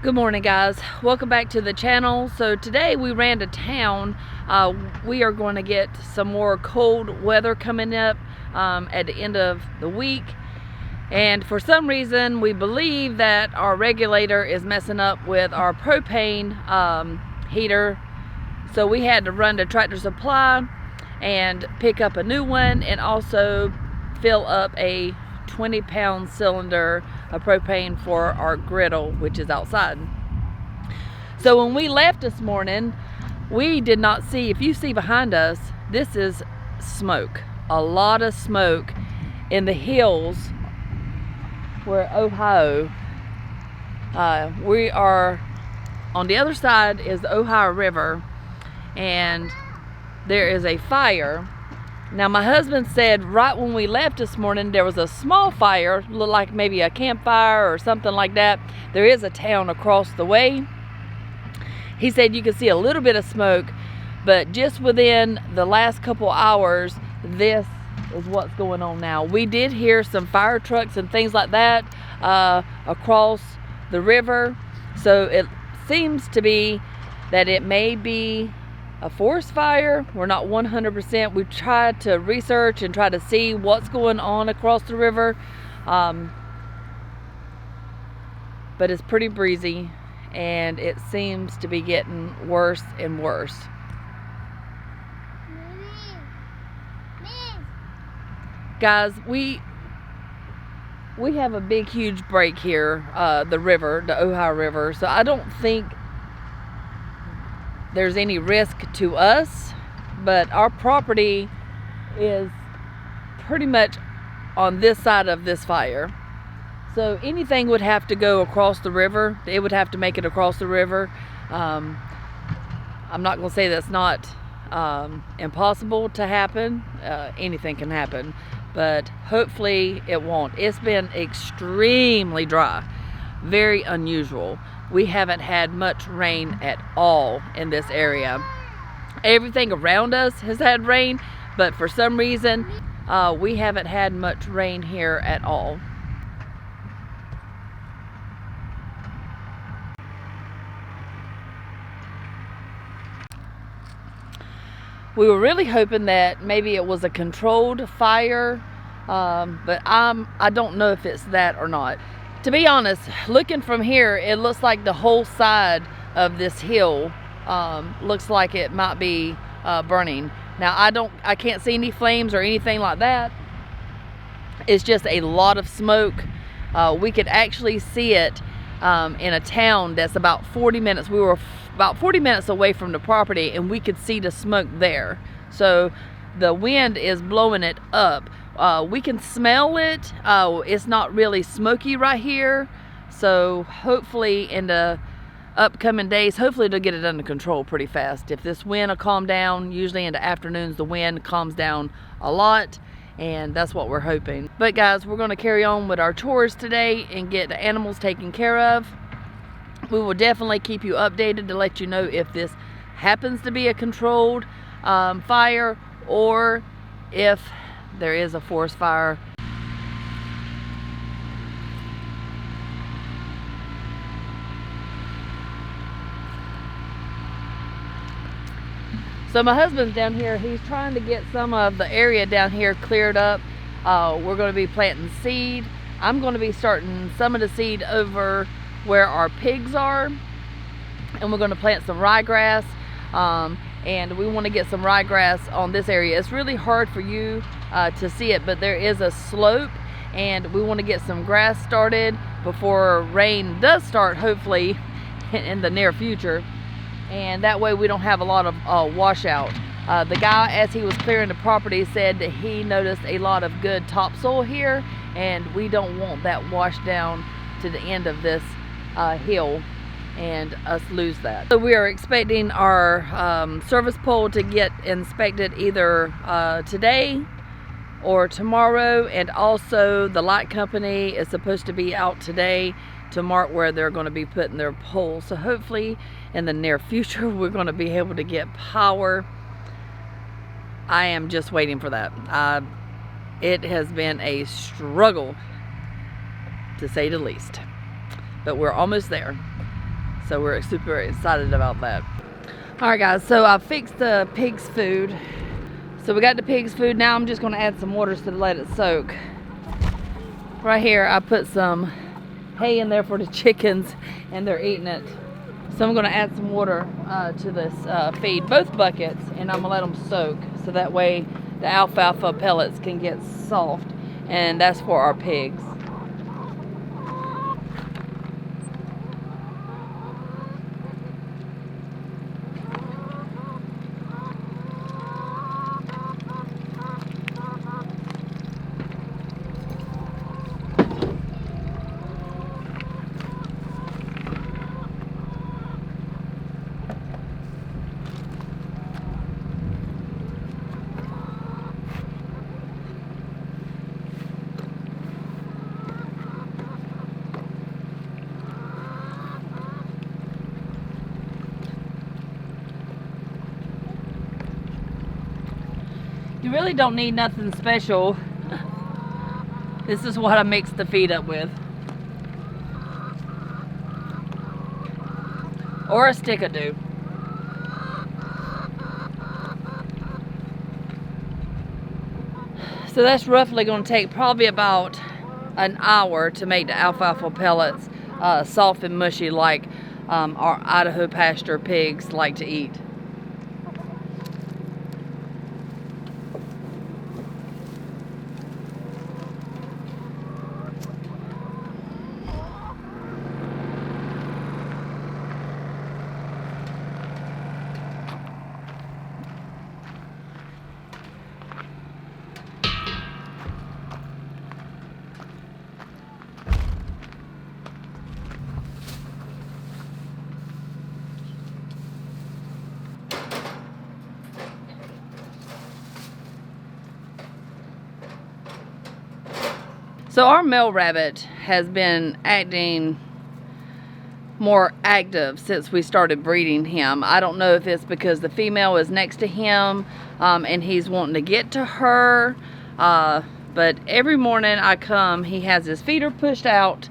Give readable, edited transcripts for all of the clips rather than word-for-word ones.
Good morning, guys. Welcome back to the channel. So today we ran to town. We are going to get some more cold weather coming up at the end of the week, and for some reason we believe that our regulator is messing up with our propane heater. So we had to run to Tractor Supply and pick up a new one, and also fill up a 20-pound cylinder of propane for our griddle, which is outside. So when we left this morning, we did not see, if you see behind us, this is smoke, a lot of smoke in the hills where Ohio. We are on the other side is the Ohio River, and there is a fire. Now my husband said right when we left this morning there was a small fire, looked like maybe a campfire or something like that. There is a town across the way. He said you could see a little bit of smoke, but just within the last couple hours, this is what's going on now. We did hear some fire trucks and things like that across the river. So it seems to be that it may be a forest fire. We're not 100%. We've tried to research and try to see what's going on across the river, but it's pretty breezy, and it seems to be getting worse and worse. Guys, we have a big huge break here, the river, the Ohio River, so I don't think there's any risk to us, but our property is pretty much on this side of this fire. So anything would have to go across the river. It would have to make it across the river. I'm not going to say that's not impossible to happen. Anything can happen, but hopefully it won't. It's been extremely dry, very unusual. We haven't had much rain at all in this area. Everything around us has had rain, but for some reason we haven't had much rain here at all. We were really hoping that maybe it was a controlled fire, but I don't know if it's that or not. To be honest, looking from here, it looks like the whole side of this hill looks like it might be burning. Now I can't see any flames or anything like that. It's just a lot of smoke. We could actually see it in a town that's about 40 minutes. We were about 40 minutes away from the property, and we could see the smoke there. So the wind is blowing it up. We can smell it. It's not really smoky right here, so hopefully in the upcoming days, hopefully they'll get it under control pretty fast. If this wind will calm down, usually in the afternoons the wind calms down a lot, and that's what we're hoping. But guys, we're going to carry on with our chores today and get the animals taken care of. We will definitely keep you updated to let you know if this happens to be a controlled fire, or if there is a forest fire. So my husband's down here. He's trying to get some of the area down here cleared up. We're going to be planting seed. I'm going to be starting some of the seed over where our pigs are, and we're going to plant some ryegrass, and we want to get some ryegrass on this area. It's really hard for you to see it, but there is a slope, and we want to get some grass started before rain does start, hopefully in the near future, and that way we don't have a lot of washout. The guy, as he was clearing the property, said that he noticed a lot of good topsoil here, and we don't want that washed down to the end of this hill and us lose that. So we are expecting our service pole to get inspected either today or tomorrow, and also the light company is supposed to be out today to mark where they're going to be putting their pole. So hopefully in the near future we're going to be able to get power. I am just waiting for that. It has been a struggle, to say the least, but we're almost there. So we're super excited about that. All right guys, so I fixed the pig's food. So we got the pig's food. Now I'm just gonna add some water to let it soak. Right here, I put some hay in there for the chickens and they're eating it. So I'm gonna add some water to this feed, both buckets, and I'm gonna let them soak. So that way the alfalfa pellets can get soft, and that's for our pigs. You really don't need nothing special. This is what I mix the feed up with. Or a stick of dew. So that's roughly going to take probably about an hour to make the alfalfa pellets soft and mushy like our Idaho pasture pigs like to eat. So our male rabbit has been acting more active since we started breeding him. I don't know if it's because the female is next to him and he's wanting to get to her, but every morning I come, he has his feeder pushed out.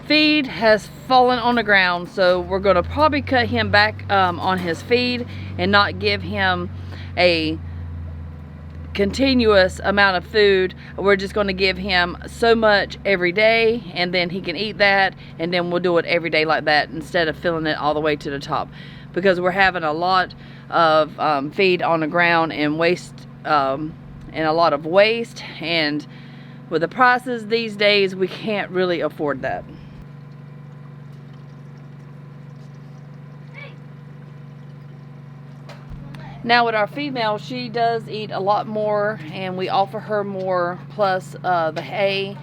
Feed has fallen on the ground, so we're going to probably cut him back on his feed and not give him a continuous amount of food. We're just going to give him so much every day, and then he can eat that, and then we'll do it every day like that instead of filling it all the way to the top, because we're having a lot of feed on the ground and waste, and a lot of waste, and with the prices these days we can't really afford that. Now with our female, she does eat a lot more, and we offer her more, plus the hay.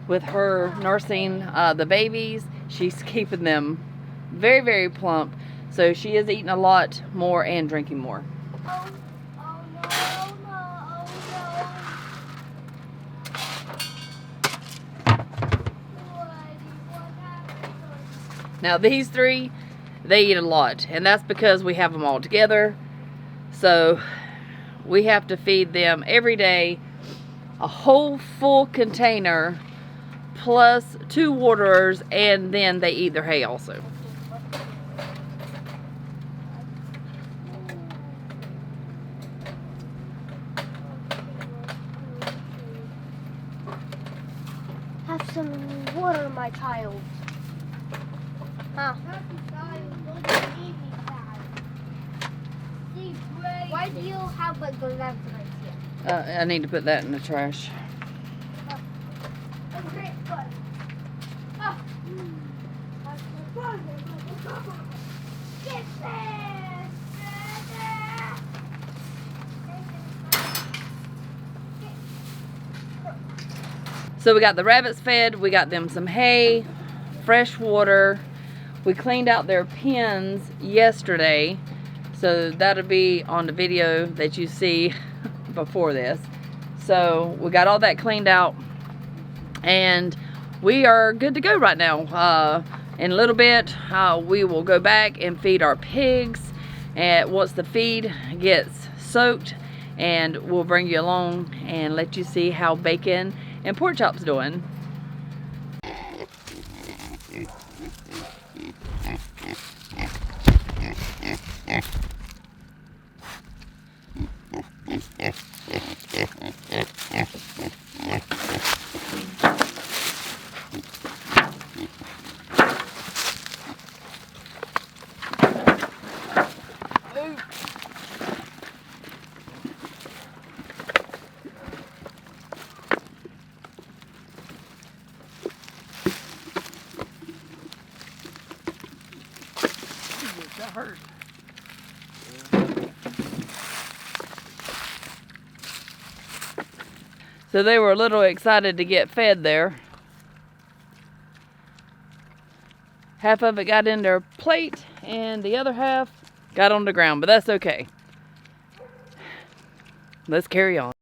With her nursing the babies, she's keeping them very, very plump, so she is eating a lot more and drinking more. Now these three, they eat a lot, and that's because we have them all together. So we have to feed them every day a whole full container plus 2 waterers, and then they eat their hay also. Have some water, my child. Huh? Why do you have like the left right here? I need to put that in the trash. So we got the rabbits fed, we got them some hay, fresh water. We cleaned out their pens yesterday, so that'll be on the video that you see before this. So we got all that cleaned out, and we are good to go right now. In a little bit, we will go back and feed our pigs, and once the feed gets soaked, and we'll bring you along and let you see how bacon and pork chops doing. hurt. So they were a little excited to get fed there. Half of it got in their plate and the other half got on the ground, but that's okay. Let's carry on.